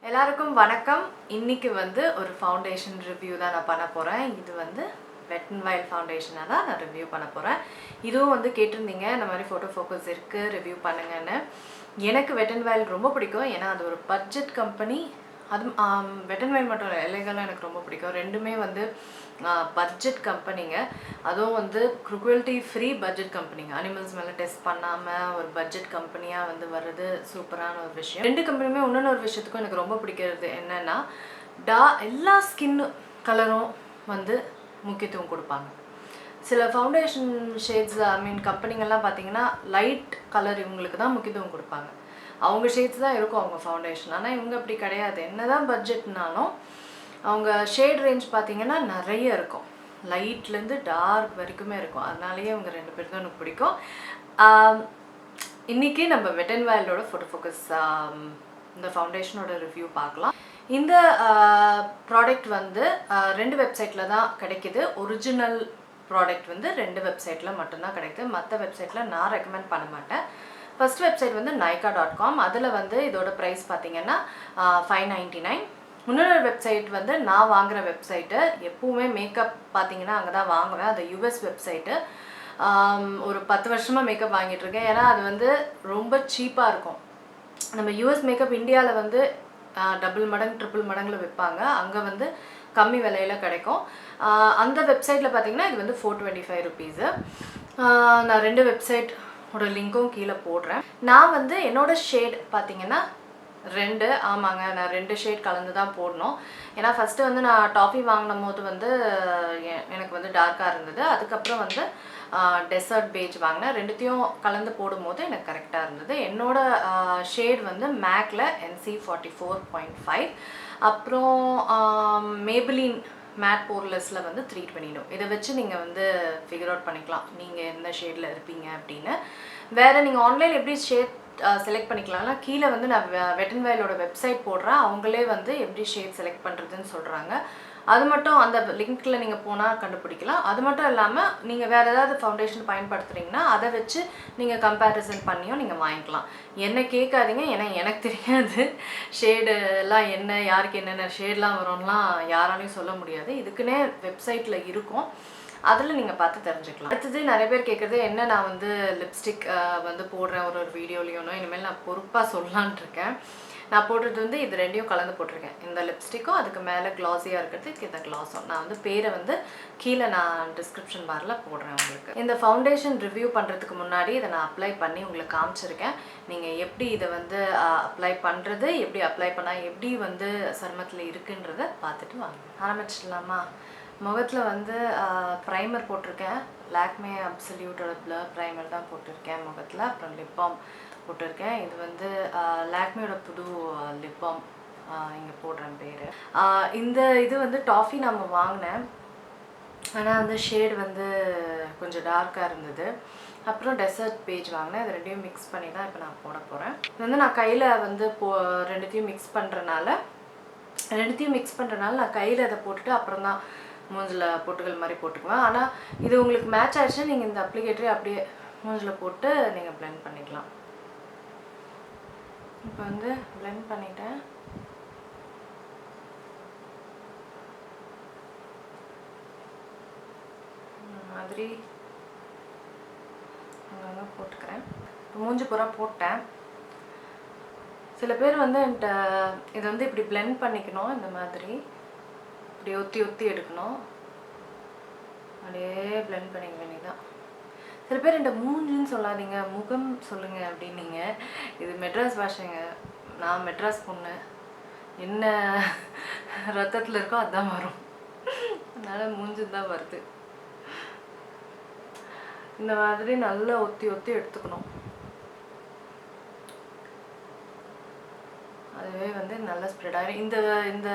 எல்லாருக்கும் வணக்கம். இன்னைக்கு வந்து ஒரு ஃபவுண்டேஷன் ரிவ்யூ தான் நான் பண்ண போகிறேன். இது வந்து வெட் அண்ட் வைல்ட் ஃபவுண்டேஷனை தான் நான் ரிவ்யூ பண்ண போகிறேன். இதுவும் வந்து கேட்டிருந்தீங்க, இந்த மாதிரி ஃபோட்டோ ஃபோக்கஸ் இருக்குது ரிவ்யூ பண்ணுங்கன்னு. எனக்கு வெட் அண்ட் வைல்ட் ரொம்ப பிடிக்கும். ஏன்னா அது ஒரு பட்ஜெட் கம்பெனி. அது வெட் அண்ட் வைல்ட் மட்டும் இல்லை, எல்லைகள்லாம் எனக்கு ரொம்ப பிடிக்கும். ரெண்டுமே வந்து பட்ஜெட் கம்பெனிங்க. அதுவும் வந்து க்ரூவல்ட்டி ஃப்ரீ பட்ஜெட் கம்பெனிங்க. அனிமல்ஸ் மேலே டெஸ்ட் பண்ணாமல் ஒரு பட்ஜெட் கம்பெனியாக வந்து வர்றது சூப்பரான ஒரு விஷயம். ரெண்டு கம்பெனியுமே இன்னொன்று ஒரு விஷயத்துக்கும் எனக்கு ரொம்ப பிடிக்கிறது என்னென்னா, எல்லா ஸ்கின் கலரும் வந்து முக்கியத்துவம் கொடுப்பாங்க. சில ஃபவுண்டேஷன் ஷேட்ஸ் கம்பெனிங்கள்லாம் பார்த்தீங்கன்னா லைட் கலர் இவங்களுக்கு தான் முக்கியத்துவம் கொடுப்பாங்க. அவங்க ஷேட்ஸ் தான் இருக்கும் அவங்க ஃபவுண்டேஷன். ஆனால் இவங்க அப்படி கிடையாது. என்ன தான் பட்ஜெட்னாலும் அவங்க ஷேட் ரேஞ்ச் பார்த்தீங்கன்னா நிறைய இருக்கும். லைட்லேருந்து டார்க் வரைக்குமே இருக்கும். அதனாலேயே அவங்க ரெண்டு பேர் தான் எனக்கு பிடிக்கும். இன்றைக்கி நம்ம வெட் அண்ட் வைல்டோட ஃபோட்டோ ஃபோக்கஸ் இந்த ஃபவுண்டேஷனோட ரிவ்யூ பார்க்கலாம். இந்த ப்ராடக்ட் வந்து ரெண்டு வெப்சைட்டில் தான் கிடைக்கிது. ஒரிஜினல் ப்ராடக்ட் வந்து ரெண்டு வெப்சைட்டில் மட்டும்தான் கிடைக்குது. மற்ற வெப்சைட்டில் நான் ரெக்கமெண்ட் பண்ண மாட்டேன். ஃபர்ஸ்ட் வெப்சைட் வந்து nykaa.com. அதில் வந்து இதோட ப்ரைஸ் பார்த்தீங்கன்னா $599. இன்னொரு வெப்சைட் வந்து நான் வாங்குகிற வெப்சைட்டு, எப்பவுமே மேக்கப் பார்த்தீங்கன்னா அங்கே தான் வாங்குவேன். அது US வெப்சைட்டு. ஒரு 10 வருஷமாக மேக்கப் வாங்கிட்டுருக்கேன். ஏன்னா அது வந்து ரொம்ப சீப்பாக இருக்கும். நம்ம US மேக்கப் இந்தியாவில் வந்து டபுள் மடங்கு ட்ரிபிள் மடங்கில் விற்பாங்க. அங்கே வந்து கம்மி விலையில் கிடைக்கும். அந்த வெப்சைட்டில் பார்த்தீங்கன்னா இது வந்து $425. நான் ரெண்டு வெப்சைட் ஒரு லிங்க்கும் கீழே போடுறேன். நான் வந்து என்னோடய ஷேட் பார்த்தீங்கன்னா ஆமாங்க, நான் 2 ஷேட் கலந்து தான் போடணும். ஏன்னா ஃபஸ்ட்டு வந்து நான் டாஃபி வாங்கின போது வந்து எனக்கு வந்து டார்க்காக இருந்தது. அதுக்கப்புறம் வந்து டெசர்ட் பேஜ் வாங்கினேன். ரெண்டுத்தையும் கலந்து போடும்போது எனக்கு கரெக்டாக இருந்தது. என்னோடய ஷேட் வந்து மேக்கில் NC44.5. அப்புறம் மேபிலின் மேட் போர்லெஸில் வந்து 320. இதை வச்சு நீங்கள் வந்து ஃபிகர் அவுட் பண்ணிக்கலாம் நீங்கள் எந்த ஷேடில் இருப்பீங்க அப்படின்னு. வேறு நீங்கள் ஆன்லைன் எப்படி ஷேட் செலக்ட் பண்ணிக்கலாம்னா, கீழே வந்து நான் வெட் அண்ட் வைல்டோட வெப்சைட் போடுறேன். அவங்களே வந்து எப்படி ஷேட் செலக்ட் பண்ணுறதுன்னு சொல்கிறாங்க. அது மட்டும் அந்த லிங்க்கில் நீங்கள் போனால் கண்டுபிடிக்கலாம். அது மட்டும் இல்லாமல் நீங்கள் வேறு ஏதாவது ஃபவுண்டேஷன் பயன்படுத்துகிறீங்கன்னா அதை வச்சு நீங்கள் கம்பேரிசன் பண்ணியும் நீங்கள் வாங்கிக்கலாம். என்ன கேட்காதீங்க, ஏன்னா எனக்கு தெரியாது ஷேடு எல்லாம் என்ன, யாருக்கு என்னென்ன ஷேட்லாம் வரும்லாம் யாராலையும் சொல்ல முடியாது. இதுக்குன்னே வெப்சைட்டில் இருக்கும், அதில் நீங்கள் பார்த்து தெரிஞ்சுக்கலாம். அடுத்தது நிறைய பேர் கேட்குறது என்ன, நான் வந்து லிப்ஸ்டிக் வந்து போடுறேன் ஒரு வீடியோலையும். இனிமேல் நான் பொறுப்பாக சொல்லலான் இருக்கேன். நான் போடுறது வந்து இது ரெண்டையும் கலந்து போட்டிருக்கேன். இந்த லிப்ஸ்டிக்கும் அதுக்கு மேலே க்ளாஸியாக இருக்கிறதுக்கு இந்த க்ளாஸும். நான் வந்து பேரை வந்து கீழே நான் டிஸ்கிரிப்ஷன் பாரில் போடுறேன் உங்களுக்கு. இந்த ஃபவுண்டேஷன் ரிவ்யூ பண்ணுறதுக்கு முன்னாடி இதை நான் அப்ளை பண்ணி உங்களுக்கு காமிச்சிருக்கேன். நீங்கள் எப்படி இதை வந்து அப்ளை பண்ணுறது, எப்படி அப்ளை பண்ணால் எப்படி வந்து சருமத்தில் இருக்குன்றதை பார்த்துட்டு வாங்க. ஆரம்பிச்சிடலாமா? முகத்தில் வந்து ப்ரைமர் போட்டிருக்கேன். லாக்மே அப்சல்யூட்டோட ப்ளர் ப்ரைமர் தான் போட்டிருக்கேன் முகத்தில். அப்புறம் லிப் பாம் போட்டிருக்கேன். இது வந்து லாக்மேயோட புது லிப் பாம், இங்கே போடுறேன் பேர். இந்த இது வந்து டாஃபி நம்ம வாங்கினேன். ஆனால் அந்த ஷேட் வந்து கொஞ்சம் டார்க்காக இருந்தது. அப்புறம் டெசர்ட் பேஜ் வாங்கினேன். இது ரெண்டையும் மிக்ஸ் பண்ணி தான் இப்போ நான் போட போகிறேன். இது வந்து நான் கையில் வந்து ரெண்டுத்தையும் மிக்ஸ் பண்ணுறனால நான் கையில் அதை போட்டுட்டு அப்புறம் தான் மூஞ்சில் பொட்டுகள் மாதிரி போட்டுக்குவேன். ஆனால் இது உங்களுக்கு மேட்ச் ஆகிடுச்சுன்னா நீங்கள் இந்த அப்ளிகேட்டரை அப்படியே மூஞ்சில் போட்டு நீங்கள் பிளெண்ட் பண்ணிக்கலாம். இப்போ வந்து பிளெண்ட் பண்ணிட்டேன். மாதிரி அங்கங்கே போட்டுக்கிறேன். இப்போ மூஞ்சி பூரா போட்டேன். சில பேர் வந்து என்கிட்ட இதை வந்து இப்படி பிளெண்ட் பண்ணிக்கணும், இந்த மாதிரி இப்படி ஒத்தி எடுக்கணும். அப்படியே பிளெண்ட் பண்ணிக்க வேண்டியதான். சில பேர் என்கிட்ட மூஞ்சின்னு சொல்லாதீங்க, முகம் சொல்லுங்கள் அப்படின்னீங்க. இது மெட்ராஸ் பாஷைங்க. நான் மெட்ராஸ் பொண்ணு, என்ன ரத்தத்தில் இருக்கோ அதுதான் வரும். அதனால் மூஞ்சி தான் வருது. இந்த மாதிரி நல்லா ஒத்தி எடுத்துக்கணும். அதுவே வந்து நல்லா ஸ்ப்ரெட் ஆகிடும். இந்த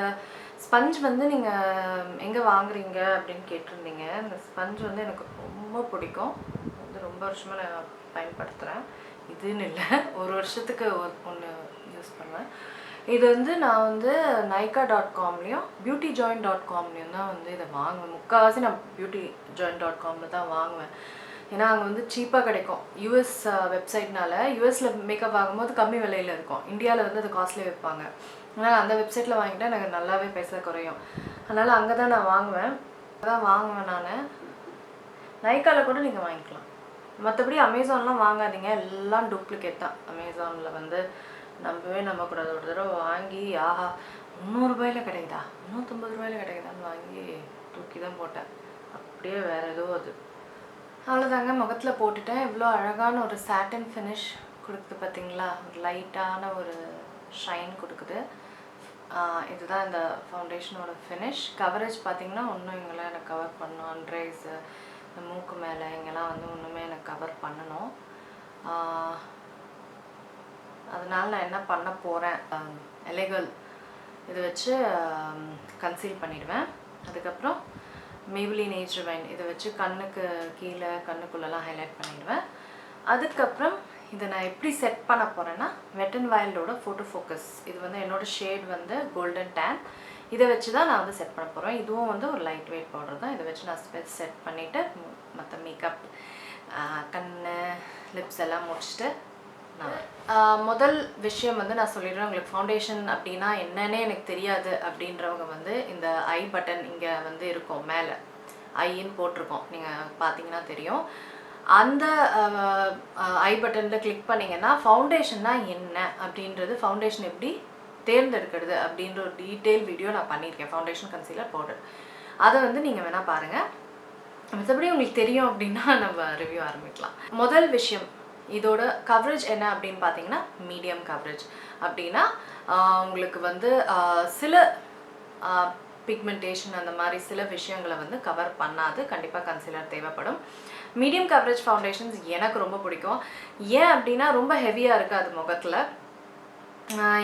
ஸ்பஞ்ச் வந்து நீங்கள் எங்கே வாங்குறீங்க அப்படின்னு கேட்டிருந்தீங்க. இந்த ஸ்பஞ்ச் வந்து எனக்கு ரொம்ப பிடிக்கும். வந்து ரொம்ப வருஷமாக நான் பயன்படுத்துகிறேன். இதுன்னு இல்லை, ஒரு வருஷத்துக்கு ஒன்று யூஸ் பண்ணுவேன். இது வந்து நான் வந்து nykaa.comலையும் beautyjoint.comலையும் தான் வந்து இதை வாங்குவேன். முக்கால்வாசி நான் beautyjoint.comல தான் வாங்குவேன். ஏன்னா அங்கே வந்து சீப்பாக கிடைக்கும். யூஎஸ் வெப்சைட்னால யூஎஸில் மேக்கப் வாங்கும்போது கம்மி விலையில் இருக்கும். இந்தியாவில் வந்து அது காஸ்ட்லியாக வைப்பாங்க. அதனால் அந்த வெப்சைட்டில் வாங்கிட்டா எனக்கு நல்லாவே பைசா குறையும். அதனால் அங்கே தான் நான் வாங்குவேன். நான் நைக்காவில் கூட நீங்கள் வாங்கிக்கலாம். மற்றபடி அமேசான்லாம் வாங்காதீங்க, எல்லாம் டூப்ளிகேட் தான். அமேசானில் வந்து நம்பக்கூடாது. ஒரு தடவை வாங்கி ஆஹா 300 ரூபாயில் கிடைக்குதா 350 ரூபாயில் கிடைக்குதான்னு வாங்கி தூக்கி தான் போட்டேன். அப்படியே வேறு ஏதோ அது. அவ்வளோதாங்க, முகத்தில் போட்டுட்டேன். இவ்வளோ அழகான ஒரு சாட்டன் ஃபினிஷ் கொடுக்குது பார்த்தீங்களா, ஒரு லைட்டான ஒரு ஷைன் கொடுக்குது. இதுதான் இந்த ஃபவுண்டேஷனோட ஃபினிஷ். கவரேஜ் பார்த்திங்கன்னா இன்னும் இங்கெல்லாம் எனக்கு கவர் பண்ணணும். அண்ட்ரைஸு, இந்த மூக்கு மேலே இங்கெல்லாம் வந்து இன்னுமே எனக்கு கவர் பண்ணணும். அதனால் நான் என்ன பண்ண போகிறேன், எலெகல் இதை வச்சு கன்சீல் பண்ணிடுவேன். அதுக்கப்புறம் மேபிலின் ஏஜ் ரிவைன் இதை வச்சு கண்ணுக்கு கீழே கண்ணுக்குள்ளெல்லாம் ஹைலைட் பண்ணிடுவேன். அதுக்கப்புறம் இதை நான் எப்படி செட் பண்ண போகிறேன்னா, வெட் அண்ட் வைல்டோட ஃபோட்டோ ஃபோக்கஸ். இது வந்து என்னோடய ஷேட் வந்து கோல்டன் டேன். இதை வச்சு தான் நான் வந்து செட் பண்ண போகிறேன். இதுவும் வந்து ஒரு லைட் வெயிட் பவுடர் தான். இதை வச்சு நான் செட் பண்ணிவிட்டு மற்ற மேக்கப், கண், லிப்ஸ் எல்லாம் முடிச்சுட்டு நான் முதல் விஷயம் வந்து நான் சொல்லிடுறேன். உங்களுக்கு ஃபவுண்டேஷன் அப்படின்னா என்னன்னே எனக்கு தெரியாது அப்படின்றவங்க வந்து இந்த ஐ பட்டன் இங்கே வந்து இருக்கும், மேலே ஐன்னு போட்டிருக்கோம், நீங்கள் பார்த்தீங்கன்னா தெரியும். அந்த ஐ பட்டனில் கிளிக் பண்ணிங்கன்னா ஃபவுண்டேஷன்னா என்ன அப்படின்றது, ஃபவுண்டேஷன் எப்படி தேர்ந்தெடுக்கிறது அப்படின்ற ஒரு டீட்டெயில் வீடியோ நான் பண்ணியிருக்கேன், ஃபவுண்டேஷன் கன்சீலர் பவுடர். அதை வந்து நீங்கள் வேணால் பாருங்கள். மற்றபடி உங்களுக்கு தெரியும் அப்படின்னா நம்ம ரிவ்யூ ஆரம்பிக்கலாம். முதல் விஷயம், இதோட கவரேஜ் என்ன அப்படின்னு பார்த்தீங்கன்னா மீடியம் கவரேஜ். அப்படின்னா உங்களுக்கு வந்து சில பிக்மெண்டேஷன் அந்த மாதிரி சில விஷயங்களை வந்து கவர் பண்ணாது. கண்டிப்பாக கன்சீலர் தேவைப்படும். மீடியம் கவரேஜ் ஃபவுண்டேஷன்ஸ் எனக்கு ரொம்ப பிடிக்கும். ஏன் அப்படின்னா ரொம்ப ஹெவியாக இருக்காது முகத்தில்.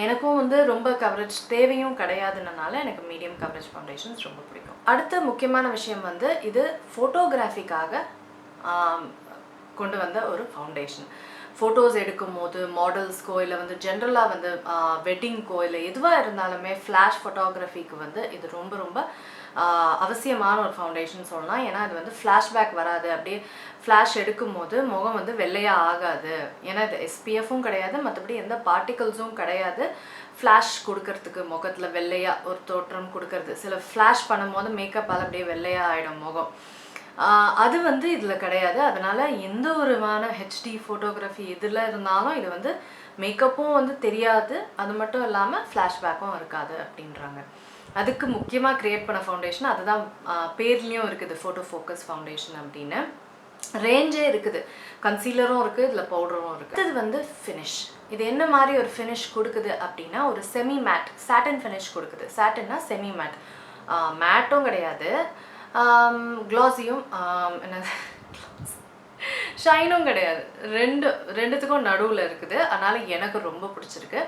எனக்கும் வந்து ரொம்ப கவரேஜ் தேவையும் கிடையாதுனால எனக்கு மீடியம் கவரேஜ் ஃபவுண்டேஷன்ஸ் ரொம்ப பிடிக்கும். அடுத்த முக்கியமான விஷயம் வந்து இது ஃபோட்டோகிராஃபிக்காக கொண்டு வந்த ஒரு ஃபவுண்டேஷன். ஃபோட்டோஸ் எடுக்கும் போது மாடல்ஸ்க்கோ இல்லை வந்து ஜென்ரலாக வந்து வெட்டிங்க்கோ இல்லை எதுவாக இருந்தாலுமே ஃப்ளாஷ் ஃபோட்டோகிராஃபிக்கு வந்து இது ரொம்ப ரொம்ப அவசியமான ஒரு ஃபவுண்டேஷன் சொல்லலாம். ஏன்னா இது வந்து ஃப்ளாஷ்பேக் வராது. அப்படியே ஃப்ளாஷ் எடுக்கும் போது முகம் வந்து வெள்ளையாக ஆகாது. ஏன்னா இது எஸ்பிஎஃப்பும் கிடையாது, மற்றபடி எந்த பார்ட்டிகல்ஸும் கிடையாது. ஃப்ளாஷ் கொடுக்கறதுக்கு முகத்தில் வெள்ளையாக ஒரு தோற்றம் கொடுக்கறது. சில ஃப்ளாஷ் பண்ணும்போது மேக்கப்பால் அப்படியே வெள்ளையாக ஆகிடும் முகம். அது வந்து இதில் கிடையாது. அதனால் எந்த ஒருமான ஹெச்டி ஃபோட்டோகிராஃபி எதில் இருந்தாலும் இது வந்து மேக்கப்பும் வந்து தெரியாது, அது மட்டும் இல்லாமல் ஃப்ளாஷ்பேக்கும் இருக்காது அப்படின்றாங்க. அதுக்கு முக்கியமாக க்ரியேட் பண்ண ஃபவுண்டேஷன் அதுதான், பேர்லேயும் இருக்குது ஃபோட்டோ ஃபோக்கஸ் ஃபவுண்டேஷன் அப்படின்னு. ரேஞ்சே இருக்குது, கன்சீலரும் இருக்குது, இதில் பவுடரும் இருக்குது. இது வந்து ஃபினிஷ். இது என்ன மாதிரி ஒரு ஃபினிஷ் கொடுக்குது அப்படின்னா ஒரு செமி மேட் சாட்டன் ஃபினிஷ் கொடுக்குது. சாட்டன்னா செமி மேட், மேட்டும் கிடையாது, க்ளாஸியும் என்ன ஷைனும் கிடையாது, ரெண்டுத்துக்கும் நடுவில் இருக்குது. அதனால் எனக்கு ரொம்ப பிடிச்சிருக்கு.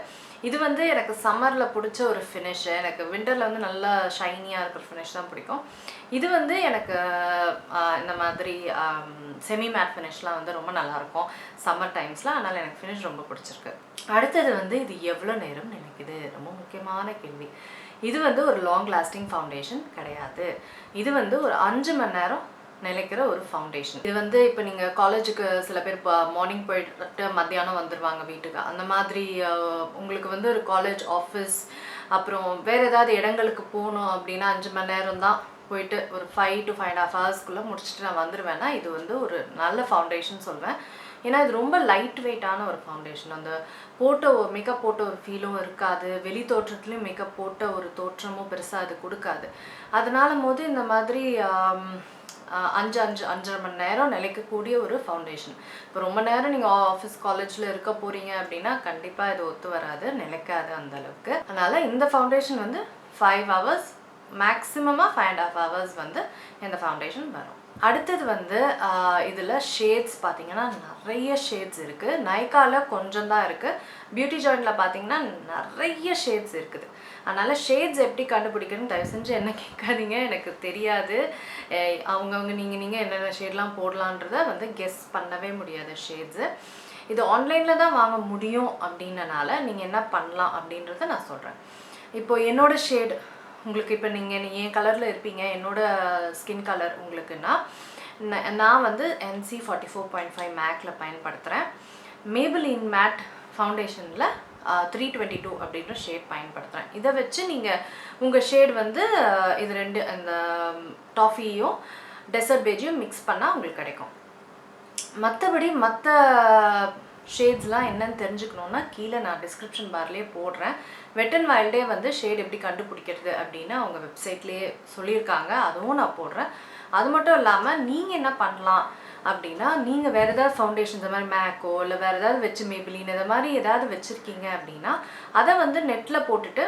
இது வந்து எனக்கு சம்மரில் பிடிச்ச ஒரு ஃபினிஷ். எனக்கு விண்டரில் வந்து நல்லா ஷைனியாக இருக்கிற ஃபினிஷ் தான் பிடிக்கும். இது வந்து எனக்கு இந்த மாதிரி செமி மேட் ஃபினிஷ்லாம் வந்து ரொம்ப நல்லாயிருக்கும் சம்மர் டைம்ஸில். அதனால் எனக்கு ஃபினிஷ் ரொம்ப பிடிச்சிருக்கு. அடுத்தது வந்து இது எவ்வளோ நேரம் நினைக்குது, ரொம்ப முக்கியமான கேள்வி. இது வந்து ஒரு லாங் லாஸ்டிங் ஃபவுண்டேஷன் கிடையாது. இது வந்து ஒரு 5 மணி நேரம் நிலைக்கிற ஒரு ஃபவுண்டேஷன். இது வந்து இப்போ நீங்கள் காலேஜுக்கு சில பேர் மார்னிங் போயிட்டு மத்தியானம் வந்துடுவாங்க வீட்டுக்கு, அந்த மாதிரி உங்களுக்கு வந்து ஒரு காலேஜ், ஆஃபீஸ், அப்புறம் வேறு ஏதாவது இடங்களுக்கு போகணும் அப்படின்னா 5 மணி நேரம் தான் போயிட்டு ஒரு 5 to 5.5 ஹவர்ஸ்க்குள்ளே முடிச்சுட்டு நான் வந்துடுவேன்னா இது வந்து ஒரு நல்ல ஃபவுண்டேஷன் சொல்வேன். ஏன்னா இது ரொம்ப லைட் வெயிட்டான ஒரு ஃபவுண்டேஷன். அந்த மேக்கப் போட்ட ஒரு ஃபீலும் இருக்காது, வெளி தோற்றத்துலேயும் மேக்கப் போட்ட ஒரு தோற்றமும் பெருசாக அது கொடுக்காது. அதனால போது இந்த மாதிரி 5.5 மணி நேரம் நிலைக்கக்கூடிய ஒரு ஃபவுண்டேஷன். இப்போ ரொம்ப நேரம் நீங்கள் ஆஃபீஸ் காலேஜில் இருக்க போகிறீங்க அப்படின்னா கண்டிப்பாக இது ஒத்து வராது, நிலைக்காது அந்தளவுக்கு. அதனால் இந்த ஃபவுண்டேஷன் வந்து 5 ஹவர்ஸ், மேக்ஸிமமாக 5.5 ஹவர்ஸ் வந்து இந்த ஃபவுண்டேஷன் வரும். அடுத்தது வந்து இதில் ஷேட்ஸ் பார்த்தீங்கன்னா நிறைய ஷேட்ஸ் இருக்குது. நைக்காவில் கொஞ்சம் தான் இருக்குது, பியூட்டி ஜாயிண்டில் பார்த்தீங்கன்னா நிறைய ஷேட்ஸ் இருக்குது. அதனால் ஷேட்ஸ் எப்படி கண்டுபிடிக்கணும்னு தயவு செஞ்சு என்ன கேட்காதீங்க, எனக்கு தெரியாது. அவங்கவுங்க நீங்கள் என்னென்ன ஷேட்லாம் போடலான்றதை வந்து கெஸ் பண்ணவே முடியாது ஷேட்ஸு. இது ஆன்லைனில் தான் வாங்க முடியும் அப்படின்றனால நீங்கள் என்ன பண்ணலாம் அப்படின்றத நான் சொல்கிறேன். இப்போது என்னோடய ஷேட் உங்களுக்கு, இப்போ நீங்கள் என் கலரில் இருப்பீங்க, என்னோடய ஸ்கின் கலர் உங்களுக்குன்னா நான் வந்து NC 44.5 மேக்கில் பயன்படுத்துகிறேன். மேபிலின் மேட் ஃபவுண்டேஷனில் 322 அப்படின்ற ஷேட் பயன்படுத்துகிறேன். இதை வச்சு நீங்கள் உங்கள் ஷேட் வந்து இது ரெண்டு அந்த டாஃபியும் டெசர்ட் பேஜையும் மிக்ஸ் பண்ணால் உங்களுக்கு கிடைக்கும். மற்றபடி மற்ற ஷேட்ஸ்லாம் என்னன்னு தெரிஞ்சுக்கணுன்னா கீழே நான் டிஸ்கிரிப்ஷன் பார்லேயே போடுறேன். வெட் அண்ட் வைல்டே வந்து ஷேட் எப்படி கண்டுபிடிக்கிறது அப்படின்னு அவங்க வெப்சைட்லேயே சொல்லியிருக்காங்க, அதுவும் நான் போடுறேன். அது மட்டும் இல்லாமல் நீங்கள் என்ன பண்ணலாம் அப்படின்னா, நீங்கள் வேறு ஏதாவது ஃபவுண்டேஷன் இந்த மாதிரி மேக்கோ இல்லை வேறு ஏதாவது வச்சு மேபிலின் இந்த மாதிரி ஏதாவது வச்சுருக்கீங்க அப்படின்னா அதை வந்து நெட்டில் போட்டுட்டு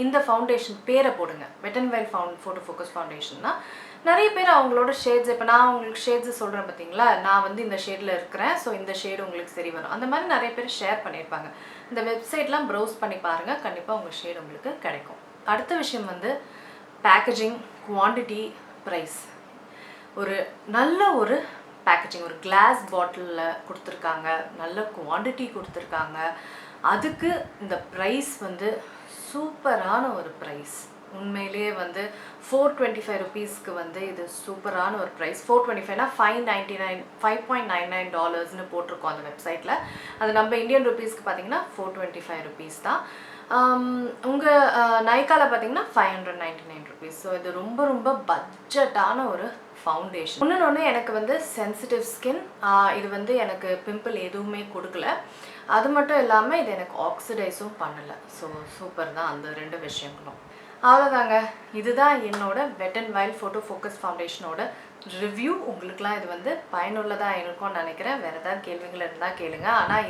இந்த ஃபவுண்டேஷன் பேரை போடுங்க. வெட் and wild photo focus foundation தான். நிறைய பேர் அவங்களோட ஷேட்ஸ், இப்போ நான் உங்களுக்கு ஷேட்ஸ் சொல்கிறேன் பார்த்தீங்களா, நான் வந்து இந்த ஷேடில் இருக்கிறேன், ஸோ இந்த ஷேடு உங்களுக்கு சரி வரும், அந்த மாதிரி நிறைய பேர் ஷேர் பண்ணியிருப்பாங்க. இந்த வெப்சைட்லாம் ப்ரௌஸ் பண்ணி பாருங்கள், கண்டிப்பாக உங்கள் ஷேடு உங்களுக்கு கிடைக்கும். அடுத்த விஷயம் வந்து பேக்கேஜிங், குவான்டிட்டி, ப்ரைஸ். ஒரு நல்ல ஒரு பேக்கேஜிங், ஒரு கிளாஸ் பாட்டிலில் கொடுத்துருக்காங்க, நல்ல குவான்டிட்டி கொடுத்துருக்காங்க, அதுக்கு இந்த ப்ரைஸ் வந்து சூப்பரான ஒரு ப்ரைஸ். உண்மையிலேயே வந்து 425 ருபீஸ்க்கு வந்து இது சூப்பரான ஒரு ப்ரைஸ். 425னா $5.99 போட்டிருக்கோம் அந்த வெப்சைட்டில். அது நம்ம இந்தியன் ருபீஸ்க்கு பார்த்தீங்கன்னா 425 ருபீஸ் தான். உங்கள் நைக்காவில் பார்த்தீங்கன்னா 599 ருபீஸ். ஸோ இது ரொம்ப ரொம்ப பட்ஜெட்டான ஒரு ஃபவுண்டேஷன். இன்னொன்று எனக்கு வந்து சென்சிட்டிவ் ஸ்கின், இது வந்து எனக்கு பிம்பிள் எதுவுமே கொடுக்கல. அது மட்டும் இல்லாமல் இது எனக்கு ஆக்சிடைஸும் பண்ணலை. ஸோ சூப்பர் தான் அந்த ரெண்டு விஷயங்களும். அவ்வளோதாங்க, இதுதான் என்னோட wet and wild photo focus ஃபவுண்டேஷனோட ரிவ்யூ. உங்களுக்குலாம் இது வந்து பயனுள்ளதாக இருக்கும்னு நினைக்கிறேன். வேறு ஏதாவது கேள்விகள் இருந்தால் கேளுங்க. ஆனால்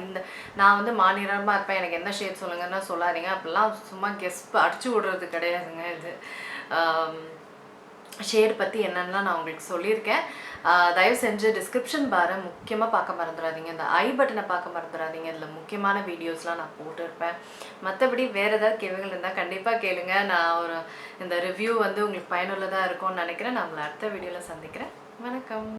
நான் வந்து மாநிலமாக இருப்பேன், எனக்கு என்ன ஷேட் சொல்லுங்கன்னா சொல்லாதீங்க, அப்படிலாம் சும்மா கெஸ்ட் அடிச்சு விடுறது கிடையாதுங்க. இது ஷேடு பற்றி என்னென்னலாம் நான் உங்களுக்கு சொல்லியிருக்கேன். தயவு செஞ்சு டிஸ்கிரிப்ஷன் பாரை முக்கியமாக பார்க்க மறந்துடாதீங்க. இந்த ஐ பட்டனை பார்க்க மறந்துடாதீங்க, இதில் முக்கியமான வீடியோஸ்லாம் நான் போட்டிருப்பேன். மற்றபடி வேறு ஏதாவது கேள்விகள் இருந்தால் கண்டிப்பாக கேளுங்க. நான் இந்த ரிவ்யூ வந்து உங்களுக்கு பயனுள்ளதாக இருக்கும்னு நினைக்கிறேன். நான் உங்களை அடுத்த வீடியோவில் சந்திக்கிறேன். வணக்கம்.